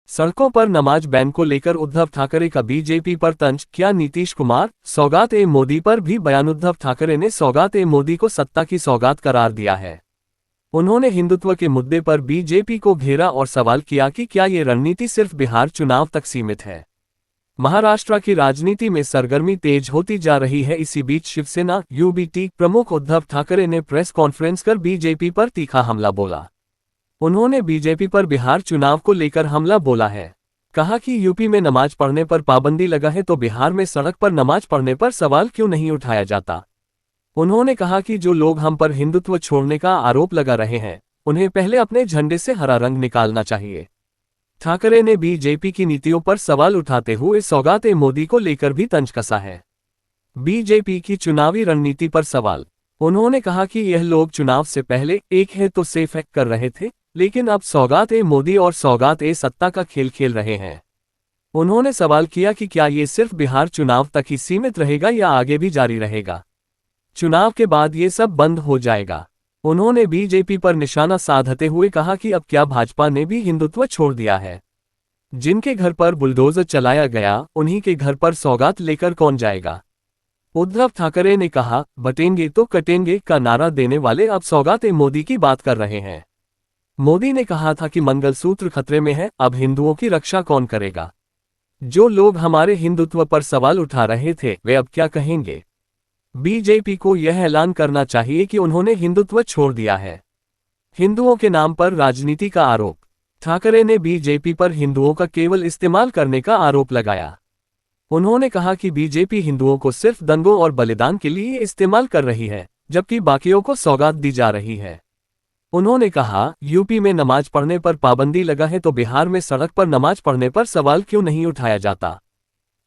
सड़कों पर नमाज बैन को लेकर उद्धव ठाकरे का बीजेपी पर तंज, क्या नीतीश कुमार सौगात-ए-मोदी पर भी बयान। उद्धव ठाकरे ने सौगात-ए-मोदी को सत्ता की सौगात करार दिया है। उन्होंने हिंदुत्व के मुद्दे पर बीजेपी को घेरा और सवाल किया कि क्या ये रणनीति सिर्फ बिहार चुनाव तक सीमित है। महाराष्ट्र की राजनीति में सरगर्मी तेज होती जा रही है। इसी बीच शिवसेना यूबीटी प्रमुख उद्धव ठाकरे ने प्रेस कॉन्फ्रेंस कर बीजेपी पर तीखा हमला बोला। उन्होंने बीजेपी पर बिहार चुनाव को लेकर हमला बोला है। कहा कि यूपी में नमाज पढ़ने पर पाबंदी लगा है तो बिहार में सड़क पर नमाज पढ़ने पर सवाल क्यों नहीं उठाया जाता। उन्होंने कहा कि जो लोग हम पर हिंदुत्व छोड़ने का आरोप लगा रहे हैं, उन्हें पहले अपने झंडे से हरा रंग निकालना चाहिए। ठाकरे ने बीजेपी की नीतियों पर सवाल उठाते हुए सौगात-ए-मोदी को लेकर भी तंज कसा है। बीजेपी की चुनावी रणनीति पर सवाल। उन्होंने कहा कि यह लोग चुनाव से पहले एक है तो सेफ है कर रहे थे, लेकिन अब सौगात-ए-मोदी और सौगात-ए-सत्ता का खेल खेल रहे हैं। उन्होंने सवाल किया कि क्या ये सिर्फ बिहार चुनाव तक ही सीमित रहेगा या आगे भी जारी रहेगा। चुनाव के बाद ये सब बंद हो जाएगा। उन्होंने बीजेपी पर निशाना साधते हुए कहा कि अब क्या भाजपा ने भी हिंदुत्व छोड़ दिया है। जिनके घर पर बुलडोजर चलाया गया, उन्हीं के घर पर सौगात लेकर कौन जाएगा। उद्धव ठाकरे ने कहा, बटेंगे तो कटेंगे का नारा देने वाले अब सौगात-ए-मोदी की बात कर रहे हैं। मोदी ने कहा था कि मंगलसूत्र खतरे में है, अब हिंदुओं की रक्षा कौन करेगा। जो लोग हमारे हिंदुत्व पर सवाल उठा रहे थे, वे अब क्या कहेंगे। बीजेपी को यह ऐलान करना चाहिए कि उन्होंने हिंदुत्व छोड़ दिया है। हिंदुओं के नाम पर राजनीति का आरोप। ठाकरे ने बीजेपी पर हिंदुओं का केवल इस्तेमाल करने का आरोप लगाया। उन्होंने कहा कि बीजेपी हिंदुओं को सिर्फ दंगों और बलिदान के लिए इस्तेमाल कर रही है, जबकि बाकियों को सौगात दी जा रही है। उन्होंने कहा, यूपी में नमाज पढ़ने पर पाबंदी लगा है तो बिहार में सड़क पर नमाज पढ़ने पर सवाल क्यों नहीं उठाया जाता।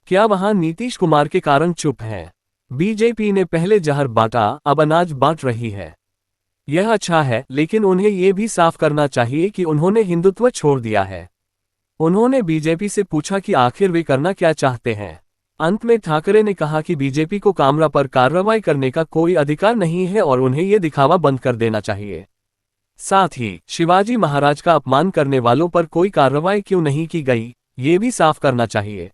क्या वहां नीतीश कुमार के कारण चुप हैं। बीजेपी ने पहले जहर बांटा, अब अनाज बांट रही है। यह अच्छा है, लेकिन उन्हें यह भी साफ करना चाहिए कि उन्होंने हिंदुत्व छोड़ दिया है। उन्होंने बीजेपी से पूछा कि आखिर वे करना क्या चाहते हैं। अंत में ठाकरे ने कहा कि बीजेपी को कामरा पर कार्रवाई करने का कोई अधिकार नहीं है और उन्हें यह दिखावा बंद कर देना चाहिए। साथ ही शिवाजी महाराज का अपमान करने वालों पर कोई कार्रवाई क्यों नहीं की गई, ये भी साफ करना चाहिए।